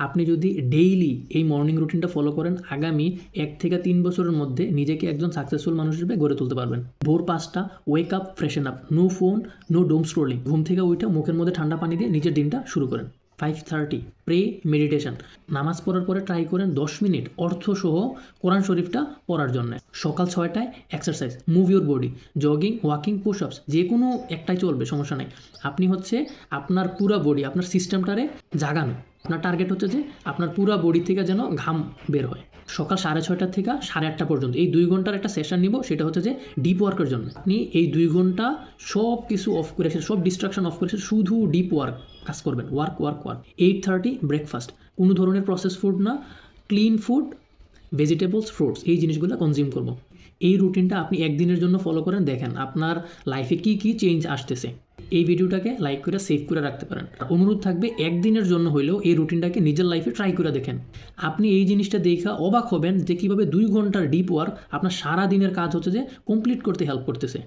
আপনি যদি ডেইলি এই মর্নিং রুটিনটা ফলো করেন, আগামী 1 থেকে 3 বছরের মধ্যে নিজেকে একজন সাকসেসফুল মানুষ হিসেবে গড়ে তুলতে পারবেন। ভোর 5টা wake up, ফ্রেশন up, no phone, no ডোম স্ক্রোলিং। ঘুম থেকে উঠে মুখের মধ্যে ঠান্ডা পানি দিয়ে নিজের দিনটা শুরু করেন। 5:30 প্রে মেডিটেশন, নামাজ পড়ার পরে ট্রাই করেন 10 মিনিট অর্থসহ কোরআন শরীফটা পড়ার জন্য। সকাল 6টায় exercise, move your body, jogging, walking, push ups, যে কোনো একটাই চলবে, সমস্যা নেই। আপনি হচ্ছে আপনার পুরা বডি, আপনার সিস্টেমটারে জাগানো। আপনার টার্গেট হচ্ছে যে আপনার পুরা বডি থেকে যেন ঘাম বের হয়। সকাল 6:30 থেকে 8:30 পর্যন্ত এই 2 ঘন্টার একটা সেশন নিব, সেটা হচ্ছে যে ডিপ ওয়ার্কের জন্য। আপনি এই 2 ঘন্টা সব কিছু অফ করে, সব ডিস্ট্রাকশন অফ করে শুধু ডিপ ওয়ার্ক কাজ করবেন। Work work work. 8:30 ব্রেকফাস্ট, কোনো ধরনের প্রসেস ফুড না, ক্লিন ফুড, ভেজিটেবলস, ফ্রুটস, এই জিনিসগুলো কনজিউম করব। এই রুটিনটা আপনি একদিনের জন্য ফলো করেন, দেখেন আপনার লাইফে কী কী চেঞ্জ আসতেছে। এই ভিডিওটাকে লাইক করে সেভ করে রাখতে পারেন। অনুরোধ থাকবে একদিনের জন্য হইলেও এই রুটিনটাকে নিজের লাইফে ট্রাই করে দেখেন। আপনি এই জিনিসটা দেখা অবাক হবেন যে কীভাবে 2 ঘন্টার ডিপ ওয়ার্ক আপনার সারা দিনের কাজ হচ্ছে যে কমপ্লিট করতে হেল্প করতেছে।